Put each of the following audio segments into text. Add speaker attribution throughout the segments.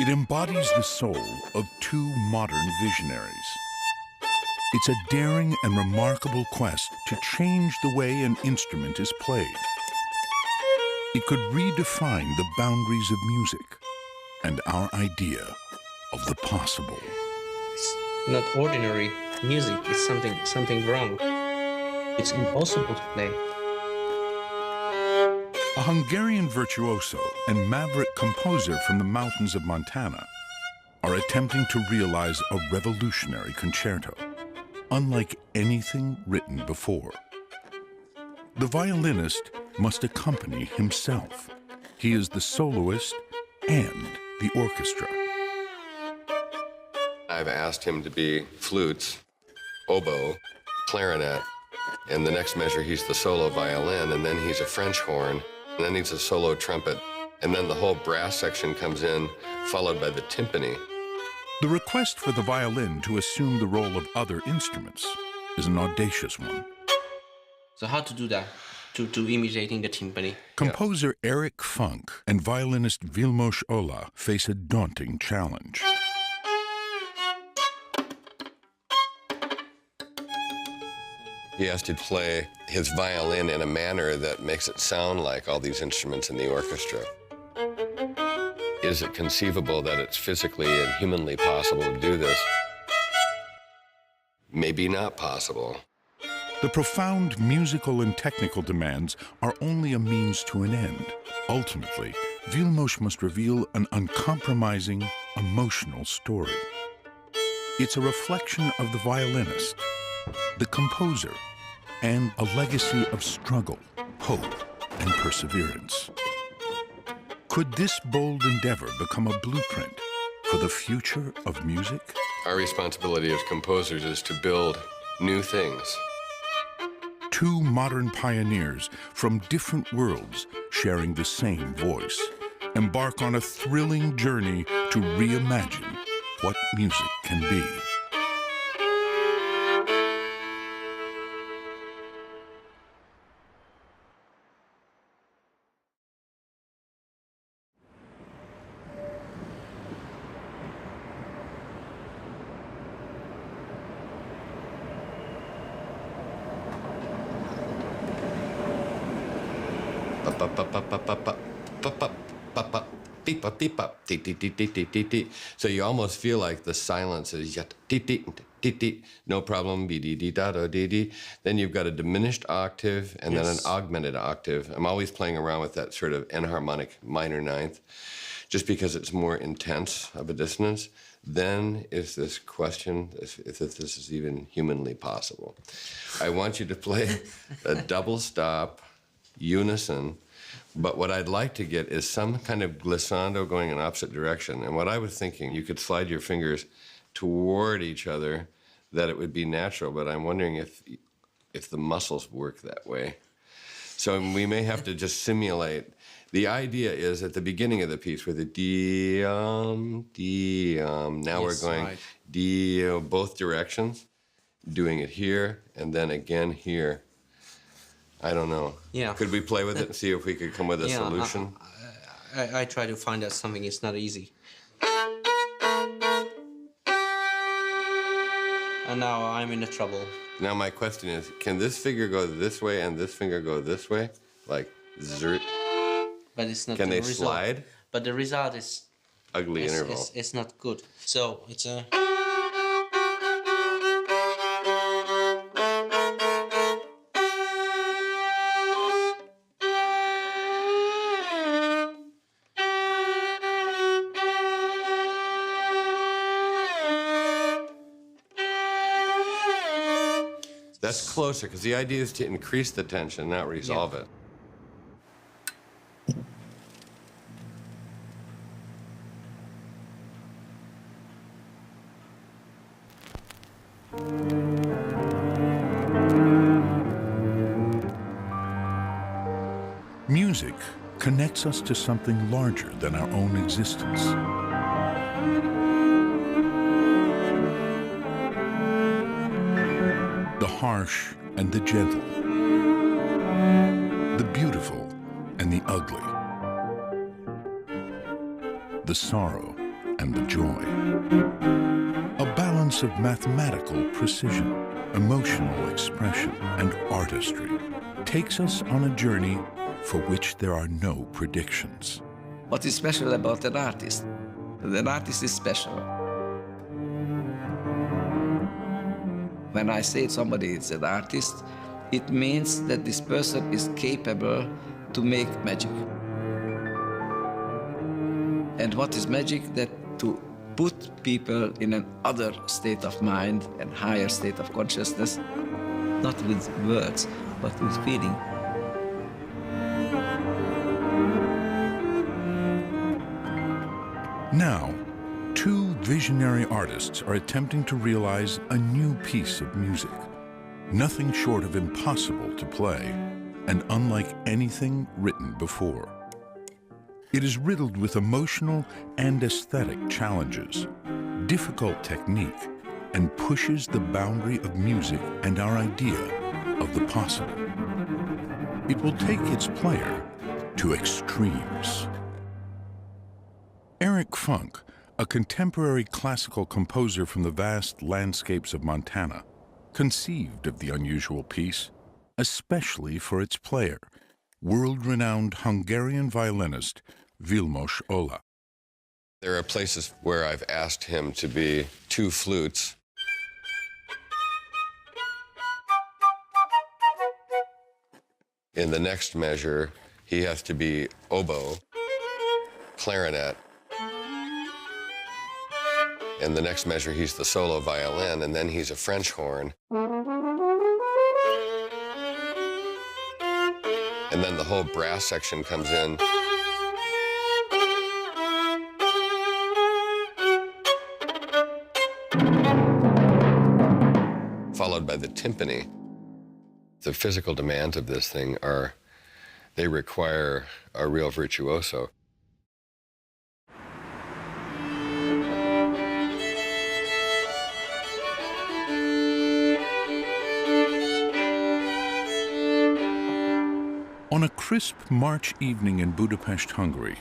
Speaker 1: It embodies the soul of two modern visionaries. It's a daring and remarkable quest to change the way an instrument is played. It could redefine the boundaries of music and our idea of the possible.
Speaker 2: It's not ordinary music, it's something wrong. It's impossible to play.
Speaker 1: A Hungarian virtuoso and maverick composer from the mountains of Montana are attempting to realize a revolutionary concerto, unlike anything written before. The violinist must accompany himself. He is the soloist and the orchestra.
Speaker 3: I've asked him to be flutes, oboe, clarinet. In the next measure, he's the solo violin, and then he's a French horn, and then he's a solo trumpet, and then the whole brass section comes in, followed by the timpani.
Speaker 1: The request for the violin to assume the role of other instruments is an audacious one.
Speaker 2: So how to do that? To imitating the timpani?
Speaker 1: Composer Eric Funk and violinist Vilmos Ola face a daunting challenge.
Speaker 3: He has to play his violin in a manner that makes it sound like all these instruments in the orchestra. Is it conceivable that it's physically and humanly possible to do this? Maybe not possible.
Speaker 1: The profound musical and technical demands are only a means to an end. Ultimately, Vilmos must reveal an uncompromising, emotional story. It's a reflection of the violinist, the composer, and a legacy of struggle, hope, and perseverance. Could this bold endeavor become a blueprint for the future of music?
Speaker 3: Our responsibility as composers is to build new things.
Speaker 1: Two modern pioneers from different worlds sharing the same voice embark on a thrilling journey to reimagine what music can be.
Speaker 3: So you almost feel like the silence is no problem, then you've got a diminished octave and then an augmented octave. I'm always playing around with that sort of enharmonic minor ninth, just because it's more intense of a dissonance. Then is this question if this is even humanly possible. I want you to play a double stop, unison, but what I'd like to get is some kind of glissando going in opposite direction. And what I was thinking, you could slide your fingers toward each other, that it would be natural, but I'm wondering if the muscles work that way. So we may have to just simulate. The idea is at the beginning of the piece where the now we're going right. Both directions, doing it here and then again here. I don't know.
Speaker 2: Yeah.
Speaker 3: Could we play with it and see if we could come with a solution?
Speaker 2: I try to find out something. It's not easy. And now I'm in trouble.
Speaker 3: Now my question is, can this finger go this way and this finger go this way? Like, zert?
Speaker 2: But it's not.
Speaker 3: Can
Speaker 2: the
Speaker 3: they
Speaker 2: result.
Speaker 3: slide?
Speaker 2: But the result is...
Speaker 3: Ugly interval.
Speaker 2: It's not good. So it's a...
Speaker 3: That's closer, because the idea is to increase the tension, not resolve it.
Speaker 1: Music connects us to something larger than our own existence. The harsh and the gentle, the beautiful and the ugly, the sorrow and the joy. A balance of mathematical precision, emotional expression, and artistry takes us on a journey for which there are no predictions.
Speaker 4: What is special about an artist? An artist is special. When I say somebody is an artist, it means that this person is capable to make magic. And what is magic? That to put people in an other state of mind and higher state of consciousness, not with words, but with feeling.
Speaker 1: Now, two visionary artists are attempting to realize a new piece of music, nothing short of impossible to play, and unlike anything written before. It is riddled with emotional and aesthetic challenges, difficult technique, and pushes the boundary of music and our idea of the possible. It will take its player to extremes. Eric Funk, a contemporary classical composer from the vast landscapes of Montana, conceived of the unusual piece, especially for its player, world-renowned Hungarian violinist Vilmos Ola.
Speaker 3: There are places where I've asked him to be two flutes. In the next measure, he has to be oboe, clarinet. In the next measure, he's the solo violin, and then he's a French horn. And then the whole brass section comes in. Followed by the timpani. The physical demands of this thing they require a real virtuoso.
Speaker 1: On a crisp March evening in Budapest, Hungary,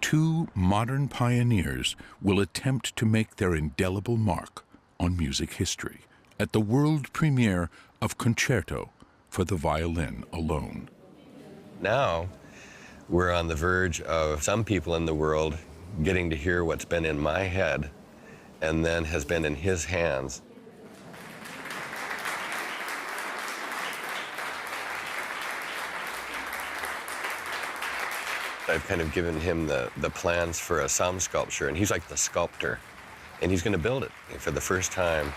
Speaker 1: two modern pioneers will attempt to make their indelible mark on music history at the world premiere of Concerto for the Violin Alone.
Speaker 3: Now, we're on the verge of some people in the world getting to hear what's been in my head and then has been in his hands. I've kind of given him the plans for a psalm sculpture, and he's like the sculptor, and he's going to build it for the first time.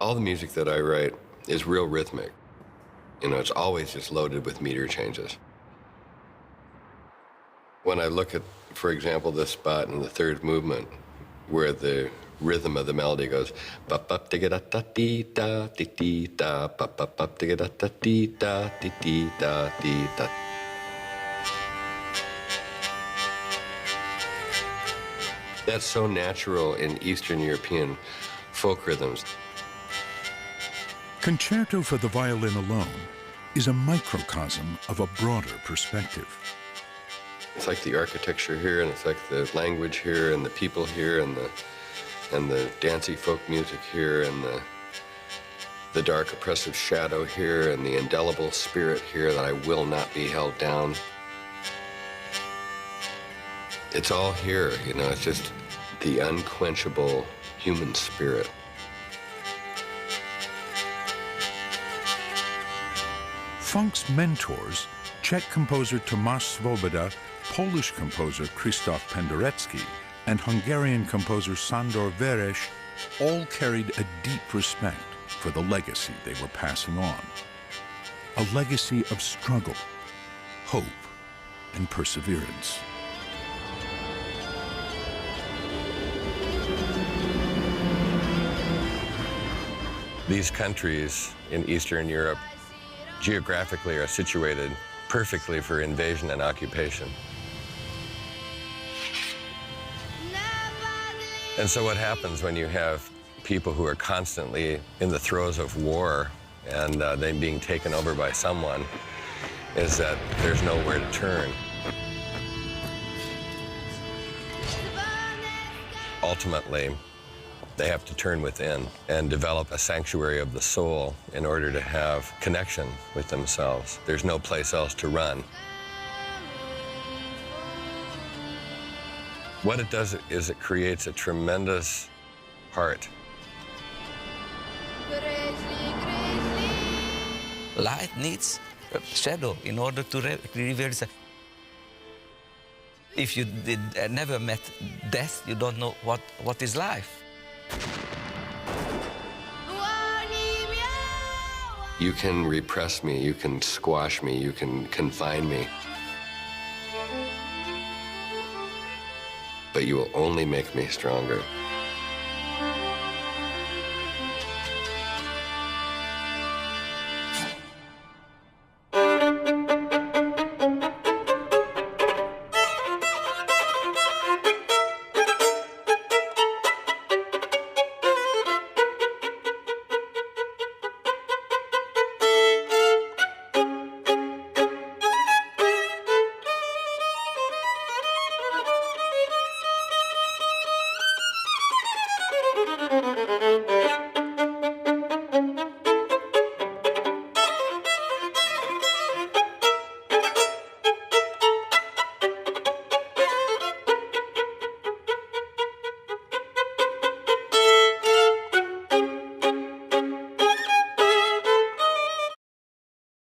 Speaker 3: All the music that I write is real rhythmic. You know, it's always just loaded with meter changes. When I look at, for example, this spot in the third movement, where the rhythm of the melody goes, ba-ba-da-da-da-dee-da, ba-ba-da-da-dee-da, that's so natural in Eastern European folk rhythms.
Speaker 1: Concerto for the Violin Alone is a microcosm of a broader perspective.
Speaker 3: It's like the architecture here, and it's like the language here, and the people here, and the dancey folk music here, and the dark oppressive shadow here and the indelible spirit here that I will not be held down. It's all here, you know, it's just the unquenchable human spirit.
Speaker 1: Funk's mentors, Czech composer Tomáš Svoboda, Polish composer Krzysztof Penderecki, and Hungarian composer Sándor Veres, all carried a deep respect for the legacy they were passing on. A legacy of struggle, hope, and perseverance.
Speaker 3: These countries in Eastern Europe geographically are situated perfectly for invasion and occupation. And so what happens when you have people who are constantly in the throes of war and then being taken over by someone is that there's nowhere to turn. Ultimately, they have to turn within and develop a sanctuary of the soul in order to have connection with themselves. There's no place else to run. What it does is it creates a tremendous heart.
Speaker 4: Light needs a shadow in order to reveal itself. If you never met death, you don't know what is life.
Speaker 3: You can repress me, you can squash me, you can confine me. But you will only make me stronger.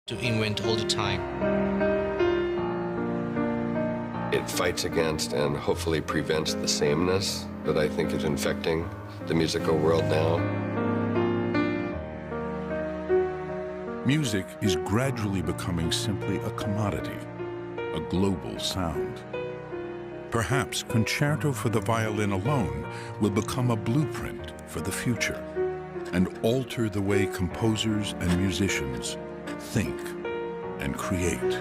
Speaker 2: To invent all the time.
Speaker 3: It fights against and hopefully prevents the sameness that I think is infecting the musical world now.
Speaker 1: Music is gradually becoming simply a commodity, a global sound. Perhaps Concerto for the Violin Alone will become a blueprint for the future and alter the way composers and musicians think and create.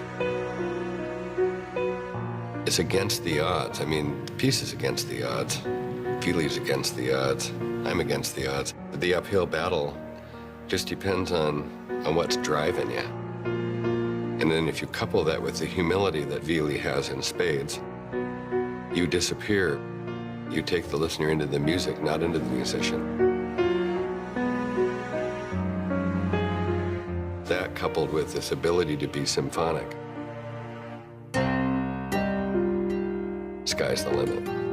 Speaker 3: It's against the odds. I mean, the piece is against the odds. Feely's against the odds. I'm against the odds. The uphill battle just depends on what's driving you. And then if you couple that with the humility that Viely has in spades, you disappear. You take the listener into the music, not into the musician. That coupled with this ability to be symphonic, sky's the limit.